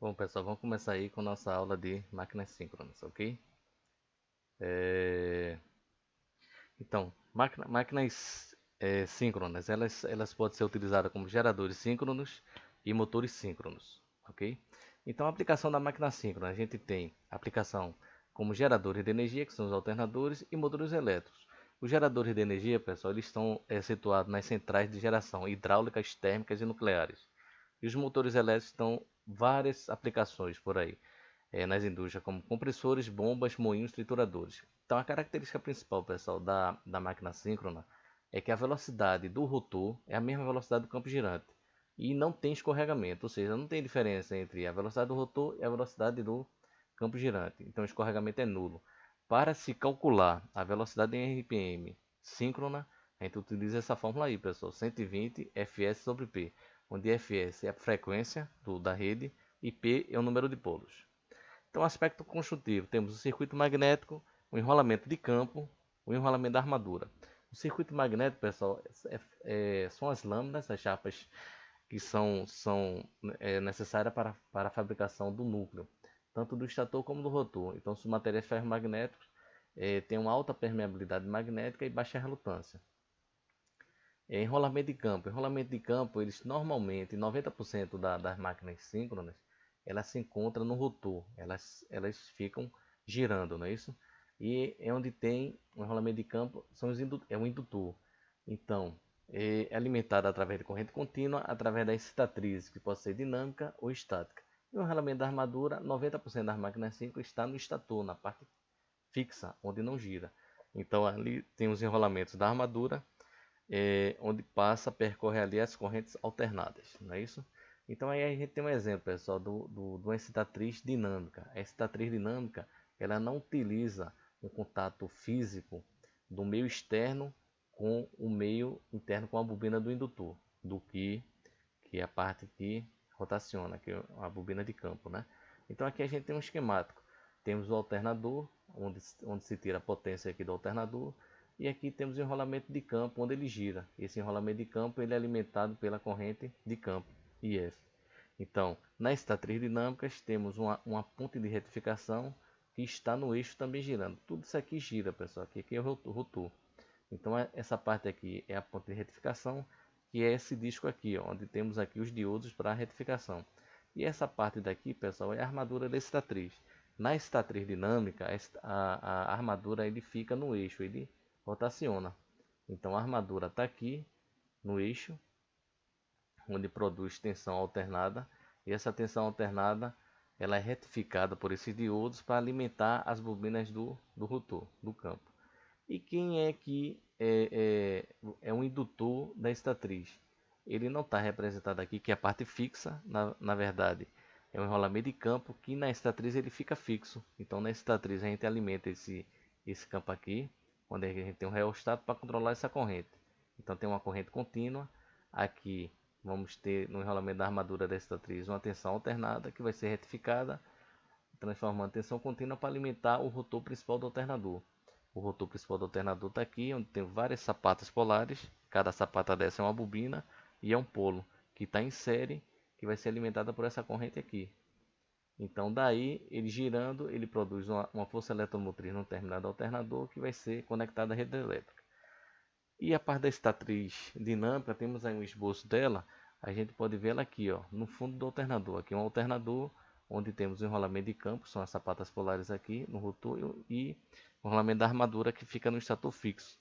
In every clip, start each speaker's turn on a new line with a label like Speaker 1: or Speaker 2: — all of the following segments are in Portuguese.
Speaker 1: Bom, pessoal, vamos começar aí com nossa aula de máquinas síncronas, ok? É, Então, máquinas síncronas, elas podem ser utilizadas como geradores síncronos e motores síncronos, ok? Então, a aplicação da máquina síncrona, a gente tem aplicação como geradores de energia, que são os alternadores, e motores elétricos. Os geradores de energia, pessoal, eles estão situados nas centrais de geração hidráulicas, térmicas e nucleares. E os motores elétricos estão várias aplicações por aí, nas indústrias, como compressores, bombas, moinhos, trituradores. Então, a característica principal, pessoal, da máquina síncrona é que a velocidade do rotor é a mesma velocidade do campo girante e não tem escorregamento, ou seja, não tem diferença entre a velocidade do rotor e a velocidade do campo girante. Então, o escorregamento é nulo. Para se calcular a velocidade em RPM síncrona, a gente utiliza essa fórmula aí, pessoal, 120 Fs sobre P, onde Fs é a frequência da rede e P é o número de polos. Então, aspecto construtivo, temos o circuito magnético, o enrolamento de campo, o enrolamento da armadura. O circuito magnético, pessoal, são as lâminas, as chapas que são necessárias para a fabricação do núcleo, tanto do estator como do rotor. Então, os materiais ferromagnéticos têm uma alta permeabilidade magnética e baixa relutância. Enrolamento de campo. Enrolamento de campo, eles normalmente, 90% das máquinas síncronas, elas se encontram no rotor. Elas ficam girando, não é isso? E é onde tem o enrolamento de campo, é um indutor. Então, é alimentado através de corrente contínua, através da excitatriz, que pode ser dinâmica ou estática. E o enrolamento da armadura, 90% das máquinas síncronas está no estator, na parte fixa, onde não gira. Então, ali tem os enrolamentos da armadura, onde percorre ali as correntes alternadas, não é isso? Então aí a gente tem um exemplo, pessoal, de uma excitatriz dinâmica. A excitatriz dinâmica, ela não utiliza um contato físico do meio externo com o meio interno, com a bobina do indutor, que é a parte que rotaciona, que é a bobina de campo, né? Então aqui a gente tem um esquemático. Temos o alternador, onde se tira a potência aqui do alternador, e aqui temos o enrolamento de campo, onde ele gira. Esse enrolamento de campo ele é alimentado pela corrente de campo, IF. Então, nas estatriz dinâmicas, temos uma ponte de retificação que está no eixo também girando. Tudo isso aqui gira, pessoal. Aqui é o rotor. Então, essa parte aqui é a ponte de retificação, que é esse disco aqui, ó, onde temos aqui os diodos para a retificação. E essa parte daqui, pessoal, é a armadura da estatriz. Na estatriz dinâmica, a armadura ele fica no eixo, ele rotaciona. Então, a armadura está aqui no eixo, onde produz tensão alternada. E essa tensão alternada ela é retificada por esses diodos para alimentar as bobinas do rotor, do campo. E quem é que é um indutor da estatriz? Ele não está representado aqui, que é a parte fixa, na verdade. É um enrolamento de campo que na estatriz ele fica fixo. Então na estatriz a gente alimenta esse campo aqui, onde a gente tem um reostato para controlar essa corrente. Então tem uma corrente contínua. Aqui vamos ter no enrolamento da armadura da estatriz uma tensão alternada que vai ser retificada, transformando tensão contínua para alimentar o rotor principal do alternador. O rotor principal do alternador está aqui, onde tem várias sapatas polares. Cada sapata dessa é uma bobina e é um polo que está em série, que vai ser alimentada por essa corrente aqui. Então, daí, ele girando, ele produz uma força eletromotriz no terminal do alternador que vai ser conectada à rede elétrica. E a parte da estatriz dinâmica, temos aí um esboço dela. A gente pode vê-la aqui, ó, no fundo do alternador. Aqui é um alternador onde temos o enrolamento de campo, são as sapatas polares aqui no rotor, e o enrolamento da armadura que fica no estator fixo.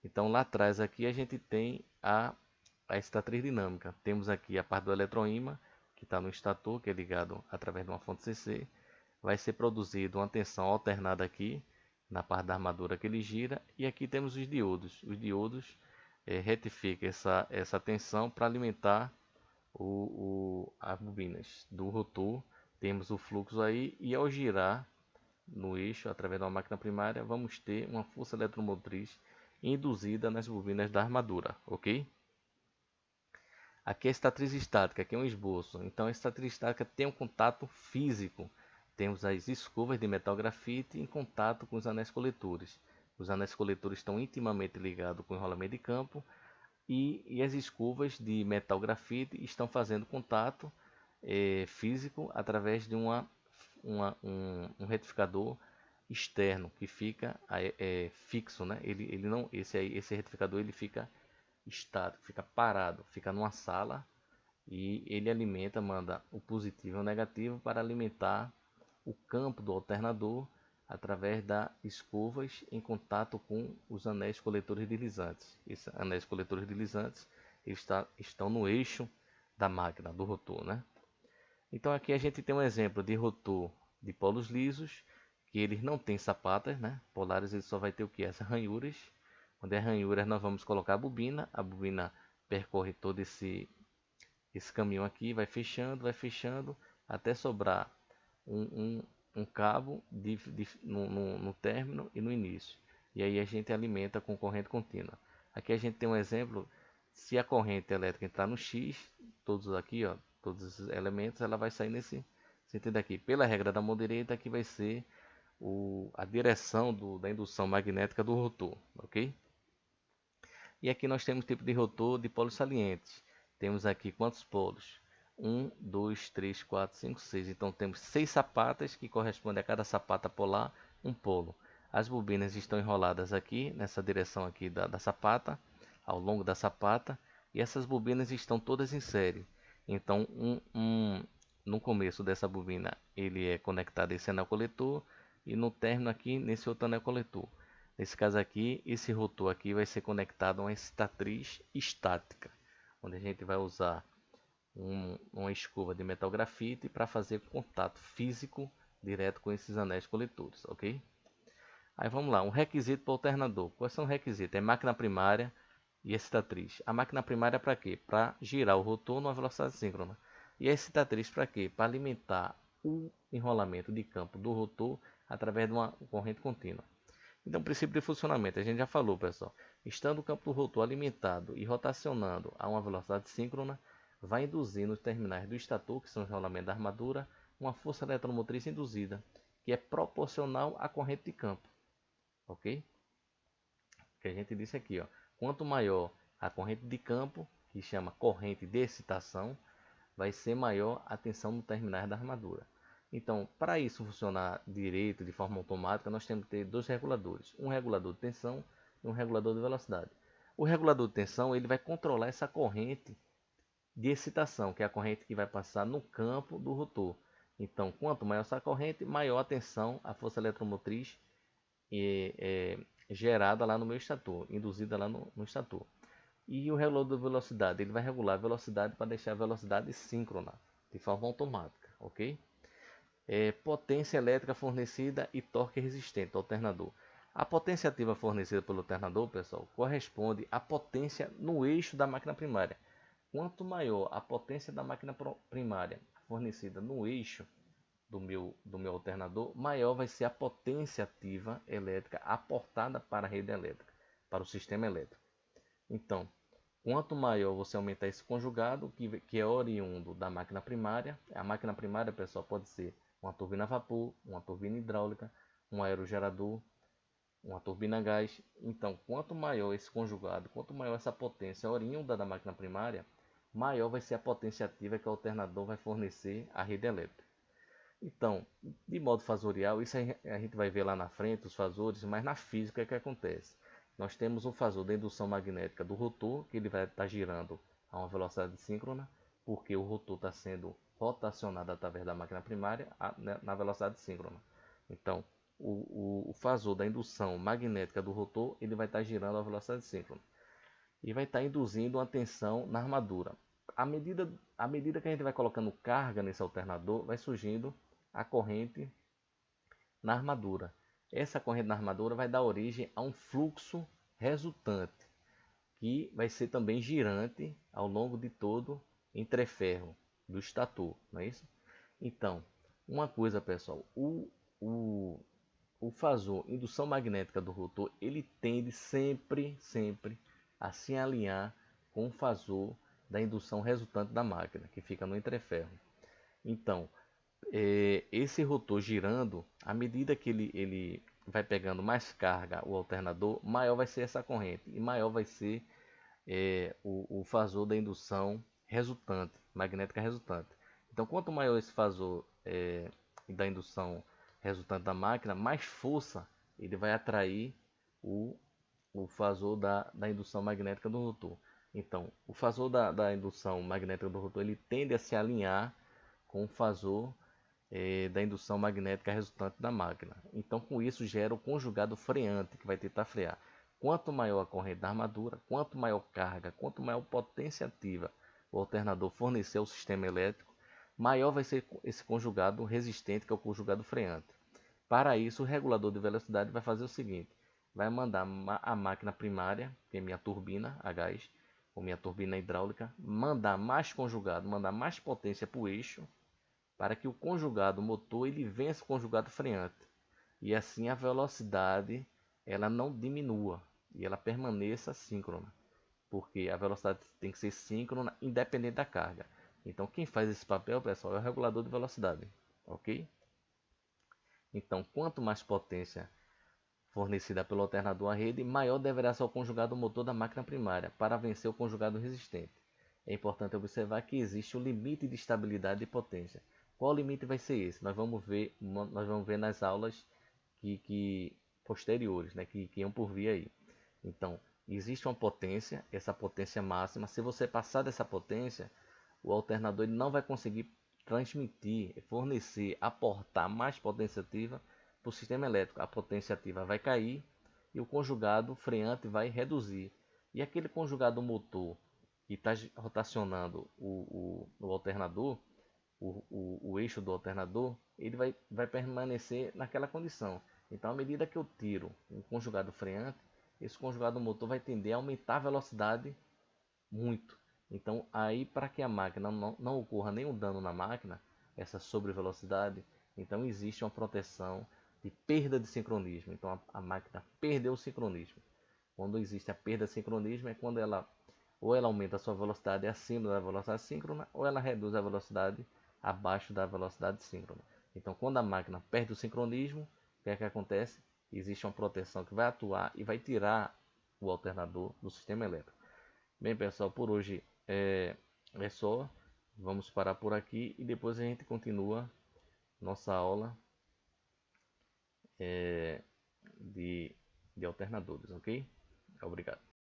Speaker 1: Então lá atrás aqui a gente tem a estatriz dinâmica. Temos aqui a parte do eletroímã, que está no estator, que é ligado através de uma fonte CC. Vai ser produzido uma tensão alternada aqui, na parte da armadura que ele gira. E aqui temos os diodos. Os diodos retificam essa tensão para alimentar as bobinas do rotor. Temos o fluxo aí e ao girar no eixo através de uma máquina primária, vamos ter uma força eletromotriz induzida nas bobinas da armadura, ok? Aqui é a estatriz estática, aqui é um esboço. Então a estatriz estática tem um contato físico. Temos as escovas de metal grafite em contato com os anéis coletores. Os anéis coletores estão intimamente ligados com o enrolamento de campo e as escovas de metal grafite estão fazendo contato físico através de um retificador externo que fica fixo, né? Ele não, esse retificador ele fica estático, fica parado, fica numa sala e ele alimenta, manda o positivo e o negativo para alimentar o campo do alternador através das escovas em contato com os anéis coletores deslizantes. Esses anéis coletores deslizantes estão no eixo da máquina, do rotor, né? Então aqui a gente tem um exemplo de rotor de polos lisos, que eles não têm sapatas, né? Polares ele só vai ter o que? As ranhuras. Onde é ranhuras nós vamos colocar a bobina percorre todo esse caminho aqui, vai fechando, até sobrar um cabo no término e no início. E aí a gente alimenta com corrente contínua. Aqui a gente tem um exemplo, se a corrente elétrica entrar no X, todos aqui, ó, todos esses elementos, ela vai sair nesse sentido aqui. Pela regra da mão direita, aqui vai ser a direção da indução magnética do rotor, ok? E aqui nós temos tipo de rotor de polos salientes. Temos aqui quantos polos? 1, 2, 3, 4, 5, 6. Então temos 6 sapatas que correspondem a cada sapata polar, um polo. As bobinas estão enroladas aqui, nessa direção aqui da sapata, ao longo da sapata. E essas bobinas estão todas em série. Então no começo dessa bobina ele é conectado a esse anel coletor. E no término aqui nesse outro anel coletor. Nesse caso aqui, esse rotor aqui vai ser conectado a uma excitatriz estática, onde a gente vai usar uma escova de metal grafite para fazer contato físico direto com esses anéis coletores, ok? Aí vamos lá, um requisito para o alternador. Quais são os requisitos? É máquina primária e excitatriz. A máquina primária para quê? Para girar o rotor numa velocidade síncrona. E a excitatriz para quê? Para alimentar o enrolamento de campo do rotor através de uma corrente contínua. Então, princípio de funcionamento, a gente já falou, pessoal. Estando o campo do rotor alimentado e rotacionando a uma velocidade síncrona, vai induzir nos terminais do estator, que são os rolamentos da armadura, uma força eletromotriz induzida, que é proporcional à corrente de campo. Ok? Que a gente disse aqui, ó. Quanto maior a corrente de campo, que chama corrente de excitação, vai ser maior a tensão no terminais da armadura. Então, para isso funcionar direito, de forma automática, nós temos que ter dois reguladores. Um regulador de tensão e um regulador de velocidade. O regulador de tensão ele vai controlar essa corrente de excitação, que é a corrente que vai passar no campo do rotor. Então, quanto maior essa corrente, maior a tensão, a força eletromotriz gerada lá no meu estator, induzida lá no estator. E o regulador de velocidade, ele vai regular a velocidade para deixar a velocidade síncrona, de forma automática, ok? Potência elétrica fornecida e torque resistente, alternador. A potência ativa fornecida pelo alternador, pessoal, corresponde à potência no eixo da máquina primária. Quanto maior a potência da máquina primária fornecida no eixo do meu alternador, maior vai ser a potência ativa elétrica aportada para a rede elétrica, para o sistema elétrico. Então, quanto maior você aumentar esse conjugado, que é oriundo da máquina primária, a máquina primária, pessoal, pode ser uma turbina a vapor, uma turbina hidráulica, um aerogerador, uma turbina a gás. Então, quanto maior esse conjugado, quanto maior essa potência oriunda da máquina primária, maior vai ser a potência ativa que o alternador vai fornecer à rede elétrica. Então, de modo fasorial, isso a gente vai ver lá na frente, os fasores, mas na física é que acontece. Nós temos um fasor da indução magnética do rotor, que ele vai estar girando a uma velocidade síncrona, porque o rotor está sendo rotacionado através da máquina primária na velocidade síncrona. Então, o fasor da indução magnética do rotor, ele vai estar girando a velocidade síncrona. E vai estar induzindo uma tensão na armadura. À medida que a gente vai colocando carga nesse alternador, vai surgindo a corrente na armadura. Essa corrente na armadura vai dar origem a um fluxo resultante, que vai ser também girante ao longo de todo o entreferro do estator, não é isso? Então, uma coisa, pessoal, o fasor indução magnética do rotor, ele tende sempre a se alinhar com o fasor da indução resultante da máquina, que fica no entreferro. Então, esse rotor girando, à medida que ele vai pegando mais carga, o alternador, maior vai ser essa corrente e maior vai ser o fasor da indução resultante, magnética resultante. Então, quanto maior esse fasor da indução resultante da máquina, mais força ele vai atrair o, o fasor da indução magnética do rotor. Então, o fasor da indução magnética do rotor ele tende a se alinhar com o fasor da indução magnética resultante da máquina. Então, com isso, gera o conjugado freante, que vai tentar frear. Quanto maior a corrente da armadura, quanto maior carga, quanto maior potência ativa o alternador fornecer ao sistema elétrico, maior vai ser esse conjugado resistente, que é o conjugado freante. Para isso, o regulador de velocidade vai fazer o seguinte: vai mandar a máquina primária, que é minha turbina a gás, ou minha turbina hidráulica, mandar mais conjugado, mandar mais potência para o eixo, para que o conjugado motor ele vença o conjugado freante. E assim a velocidade ela não diminua e ela permaneça síncrona, porque a velocidade tem que ser síncrona independente da carga. Então quem faz esse papel, pessoal, é o regulador de velocidade, ok? Então quanto mais potência fornecida pelo alternador à rede, maior deverá ser o conjugado motor da máquina primária para vencer o conjugado resistente. É importante observar que existe um limite de estabilidade de potência. Qual limite vai ser esse? Nós vamos ver nas aulas posteriores, né, que iam por vir aí. Então, existe uma potência, essa potência máxima. Se você passar dessa potência, o alternador ele não vai conseguir transmitir, fornecer, aportar mais potência ativa para o sistema elétrico. A potência ativa vai cair e o conjugado freante vai reduzir. E aquele conjugado motor que está rotacionando o alternador, o eixo do alternador, ele vai permanecer naquela condição. Então, à medida que eu tiro o conjugado freante, esse conjugado motor vai tender a aumentar a velocidade muito. Então, aí para que a máquina não ocorra nenhum dano na máquina, essa sobrevelocidade, então existe uma proteção de perda de sincronismo. Então, a máquina perdeu o sincronismo. Quando existe a perda de sincronismo é quando ela aumenta a sua velocidade acima da velocidade síncrona ou ela reduz a velocidade abaixo da velocidade síncrona. Então, quando a máquina perde o sincronismo, o que é que acontece? Existe uma proteção que vai atuar e vai tirar o alternador do sistema elétrico. Bem, pessoal, por hoje é só. Vamos parar por aqui e depois a gente continua nossa aula é, de alternadores, ok? Obrigado.